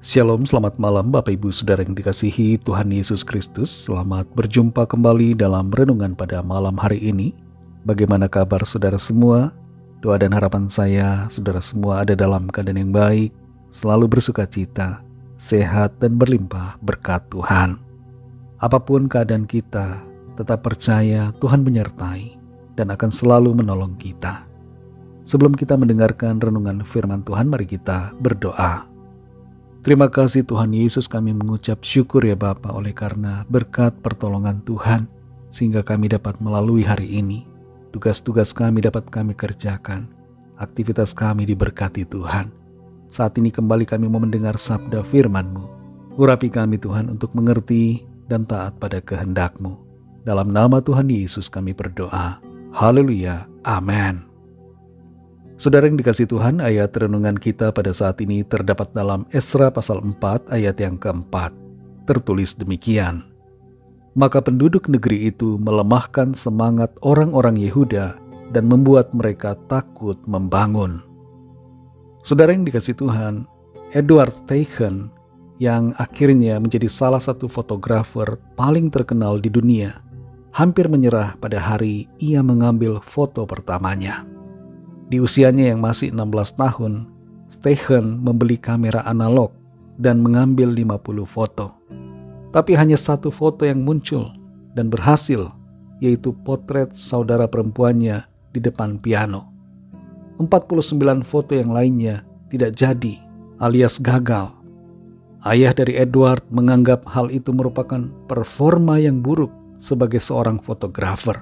Shalom, selamat malam Bapak Ibu Saudara yang dikasihi Tuhan Yesus Kristus. Selamat berjumpa kembali dalam renungan pada malam hari ini. Bagaimana kabar saudara semua? Doa dan harapan saya, saudara semua ada dalam keadaan yang baik, selalu bersuka cita, sehat dan berlimpah berkat Tuhan. Apapun keadaan kita, tetap percaya Tuhan menyertai dan akan selalu menolong kita. Sebelum kita mendengarkan renungan firman Tuhan, mari kita berdoa. Terima kasih Tuhan Yesus, kami mengucap syukur ya Bapa oleh karena berkat pertolongan Tuhan sehingga kami dapat melalui hari ini. Tugas-tugas kami dapat kami kerjakan, aktivitas kami diberkati Tuhan. Saat ini kembali kami mau mendengar sabda firman-Mu. Urapi kami Tuhan untuk mengerti dan taat pada kehendak-Mu. Dalam nama Tuhan Yesus kami berdoa. Haleluya. Amin. Saudara yang dikasihi Tuhan, ayat renungan kita pada saat ini terdapat dalam Esra pasal 4 ayat yang keempat. Tertulis demikian. Maka penduduk negeri itu melemahkan semangat orang-orang Yehuda dan membuat mereka takut membangun. Saudara yang dikasihi Tuhan, Edward Steichen yang akhirnya menjadi salah satu fotografer paling terkenal di dunia, hampir menyerah pada hari ia mengambil foto pertamanya. Di usianya yang masih 16 tahun, Steichen membeli kamera analog dan mengambil 50 foto. Tapi hanya satu foto yang muncul dan berhasil, yaitu potret saudara perempuannya di depan piano. 49 foto yang lainnya tidak jadi alias gagal. Ayah dari Edward menganggap hal itu merupakan performa yang buruk sebagai seorang fotografer.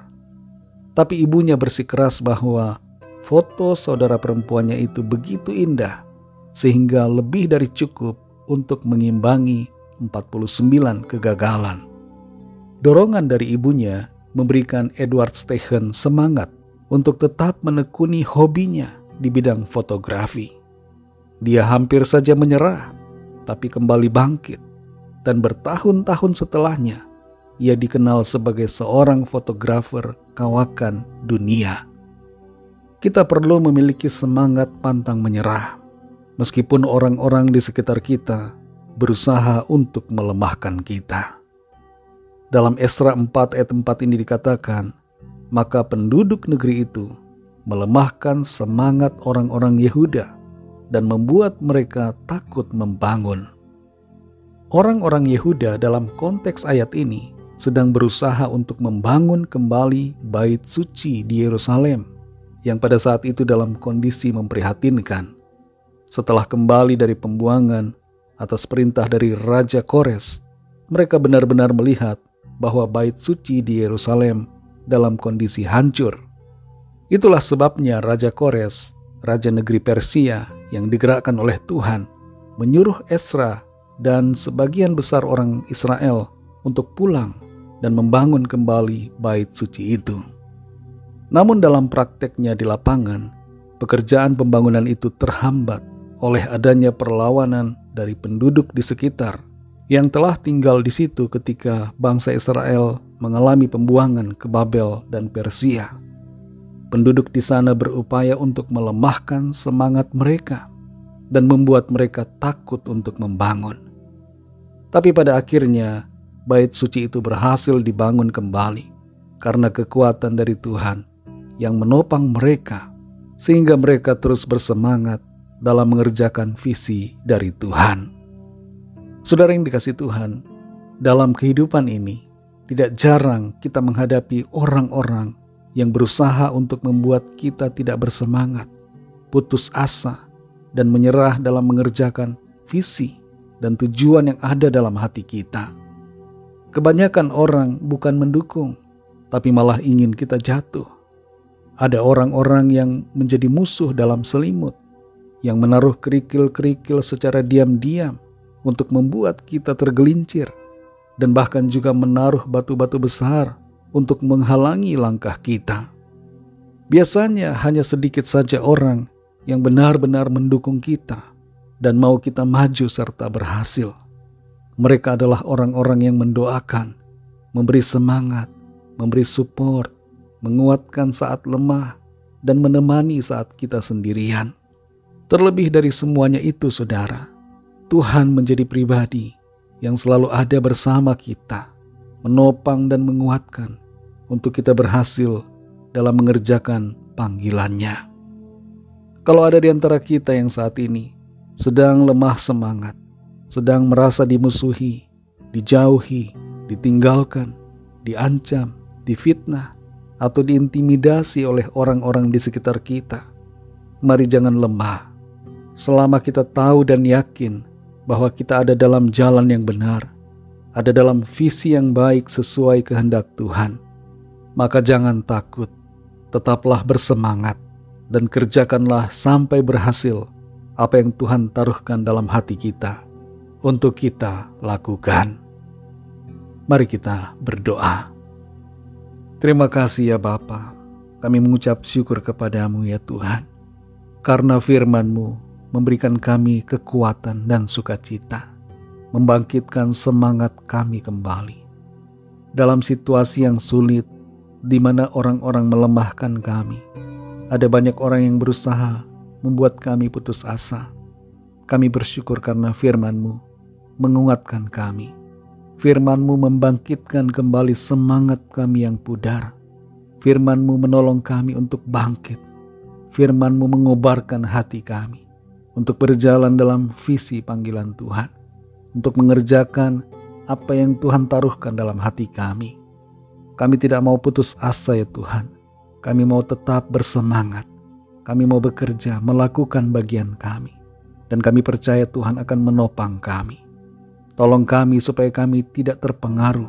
Tapi ibunya bersikeras bahwa foto saudara perempuannya itu begitu indah sehingga lebih dari cukup untuk mengimbangi 49 kegagalan. Dorongan dari ibunya memberikan Edward Steichen semangat untuk tetap menekuni hobinya di bidang fotografi. Dia hampir saja menyerah, tapi kembali bangkit, dan bertahun-tahun setelahnya ia dikenal sebagai seorang fotografer kawakan dunia. Kita perlu memiliki semangat pantang menyerah, meskipun orang-orang di sekitar kita berusaha untuk melemahkan kita. Dalam Esra 4 ayat 4 ini dikatakan, maka penduduk negeri itu melemahkan semangat orang-orang Yehuda dan membuat mereka takut membangun. Orang-orang Yehuda dalam konteks ayat ini sedang berusaha untuk membangun kembali bait suci di Yerusalem, yang pada saat itu dalam kondisi memprihatinkan. Setelah kembali dari pembuangan atas perintah dari Raja Kores, mereka benar-benar melihat bahwa bait suci di Yerusalem dalam kondisi hancur. Itulah sebabnya Raja Kores, raja negeri Persia yang digerakkan oleh Tuhan, menyuruh Esra dan sebagian besar orang Israel untuk pulang dan membangun kembali bait suci itu. Namun dalam prakteknya di lapangan, pekerjaan pembangunan itu terhambat oleh adanya perlawanan dari penduduk di sekitar yang telah tinggal di situ ketika bangsa Israel mengalami pembuangan ke Babel dan Persia. Penduduk di sana berupaya untuk melemahkan semangat mereka dan membuat mereka takut untuk membangun. Tapi pada akhirnya, bait suci itu berhasil dibangun kembali karena kekuatan dari Tuhan yang menopang mereka, sehingga mereka terus bersemangat dalam mengerjakan visi dari Tuhan. Saudara yang dikasihi Tuhan, dalam kehidupan ini tidak jarang kita menghadapi orang-orang yang berusaha untuk membuat kita tidak bersemangat, putus asa, dan menyerah dalam mengerjakan visi dan tujuan yang ada dalam hati kita. Kebanyakan orang bukan mendukung, tapi malah ingin kita jatuh. Ada orang-orang yang menjadi musuh dalam selimut, yang menaruh kerikil-kerikil secara diam-diam untuk membuat kita tergelincir, dan bahkan juga menaruh batu-batu besar untuk menghalangi langkah kita. Biasanya hanya sedikit saja orang yang benar-benar mendukung kita dan mau kita maju serta berhasil. Mereka adalah orang-orang yang mendoakan, memberi semangat, memberi support, menguatkan saat lemah, dan menemani saat kita sendirian. Terlebih dari semuanya itu, saudara, Tuhan menjadi pribadi yang selalu ada bersama kita, menopang dan menguatkan untuk kita berhasil dalam mengerjakan panggilannya. Kalau ada di antara kita yang saat ini sedang lemah semangat, sedang merasa dimusuhi, dijauhi, ditinggalkan, diancam, difitnah, atau diintimidasi oleh orang-orang di sekitar kita, mari jangan lemah. Selama kita tahu dan yakin bahwa kita ada dalam jalan yang benar, ada dalam visi yang baik sesuai kehendak Tuhan, maka jangan takut, tetaplah bersemangat dan kerjakanlah sampai berhasil apa yang Tuhan taruhkan dalam hati kita untuk kita lakukan. Mari kita berdoa. Terima kasih ya Bapa, kami mengucap syukur kepadamu ya Tuhan, karena firman-Mu memberikan kami kekuatan dan sukacita, membangkitkan semangat kami kembali. Dalam situasi yang sulit, di mana orang-orang melemahkan kami, ada banyak orang yang berusaha membuat kami putus asa. Kami bersyukur karena firman-Mu menguatkan kami. Firman-Mu membangkitkan kembali semangat kami yang pudar. Firman-Mu menolong kami untuk bangkit. Firman-Mu mengobarkan hati kami untuk berjalan dalam visi panggilan Tuhan, untuk mengerjakan apa yang Tuhan taruhkan dalam hati kami. Kami tidak mau putus asa ya Tuhan. Kami mau tetap bersemangat. Kami mau bekerja, melakukan bagian kami. Dan kami percaya Tuhan akan menopang kami. Tolong kami supaya kami tidak terpengaruh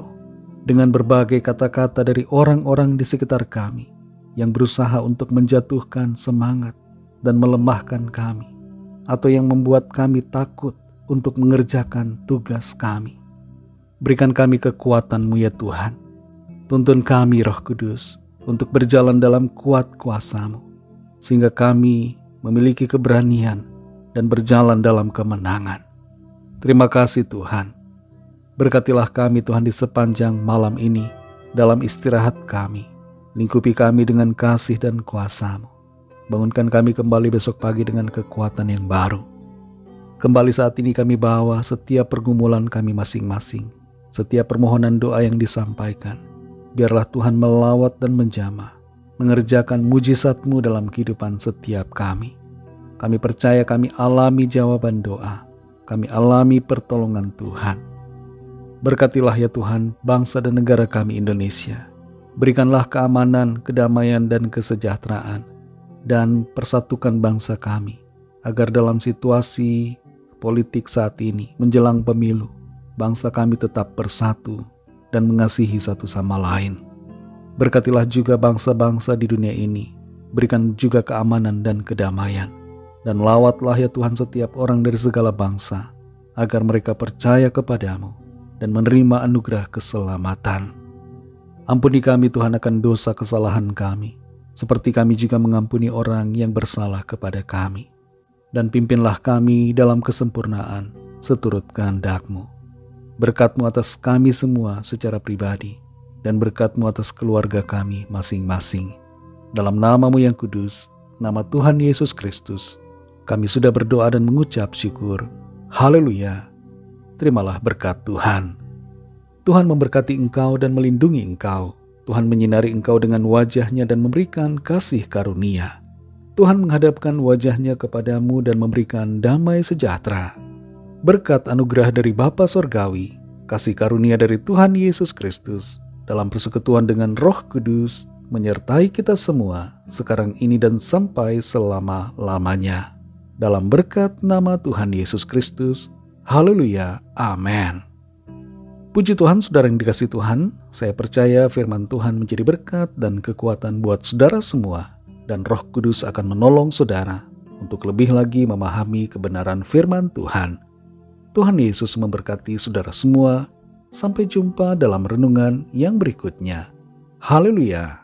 dengan berbagai kata-kata dari orang-orang di sekitar kami yang berusaha untuk menjatuhkan semangat dan melemahkan kami, atau yang membuat kami takut untuk mengerjakan tugas kami. Berikan kami kekuatan-Mu ya Tuhan. Tuntun kami Roh Kudus untuk berjalan dalam kuat kuasa-Mu, sehingga kami memiliki keberanian dan berjalan dalam kemenangan. Terima kasih Tuhan. Berkatilah kami Tuhan di sepanjang malam ini dalam istirahat kami. Lingkupi kami dengan kasih dan kuasa-Mu. Bangunkan kami kembali besok pagi dengan kekuatan yang baru. Kembali saat ini kami bawa setiap pergumulan kami masing-masing, setiap permohonan doa yang disampaikan. Biarlah Tuhan melawat dan menjamah, mengerjakan mujizat-Mu dalam kehidupan setiap kami. Kami percaya kami alami jawaban doa. Kami alami pertolongan Tuhan. Berkatilah ya Tuhan bangsa dan negara kami Indonesia. Berikanlah keamanan, kedamaian dan kesejahteraan. Dan persatukan bangsa kami. Agar dalam situasi politik saat ini menjelang pemilu, bangsa kami tetap bersatu dan mengasihi satu sama lain. Berkatilah juga bangsa-bangsa di dunia ini. Berikan juga keamanan dan kedamaian. Dan lawatlah ya Tuhan setiap orang dari segala bangsa, agar mereka percaya kepadamu dan menerima anugerah keselamatan. Ampuni kami Tuhan akan dosa kesalahan kami, seperti kami juga mengampuni orang yang bersalah kepada kami. Dan pimpinlah kami dalam kesempurnaan seturut kehendak-Mu. Berkat-Mu atas kami semua secara pribadi, dan berkat-Mu atas keluarga kami masing-masing. Dalam nama-Mu yang kudus, nama Tuhan Yesus Kristus, kami sudah berdoa dan mengucap syukur. Haleluya. Terimalah berkat Tuhan. Tuhan memberkati engkau dan melindungi engkau. Tuhan menyinari engkau dengan wajah-Nya dan memberikan kasih karunia. Tuhan menghadapkan wajah-Nya kepadamu dan memberikan damai sejahtera. Berkat anugerah dari Bapa Sorgawi, kasih karunia dari Tuhan Yesus Kristus, dalam persekutuan dengan Roh Kudus, menyertai kita semua, sekarang ini dan sampai selama-lamanya. Dalam berkat nama Tuhan Yesus Kristus. Haleluya. Amin. Puji Tuhan, saudara yang dikasihi Tuhan, saya percaya firman Tuhan menjadi berkat dan kekuatan buat saudara semua, dan Roh Kudus akan menolong saudara untuk lebih lagi memahami kebenaran firman Tuhan. Tuhan Yesus memberkati saudara semua. Sampai jumpa dalam renungan yang berikutnya. Haleluya.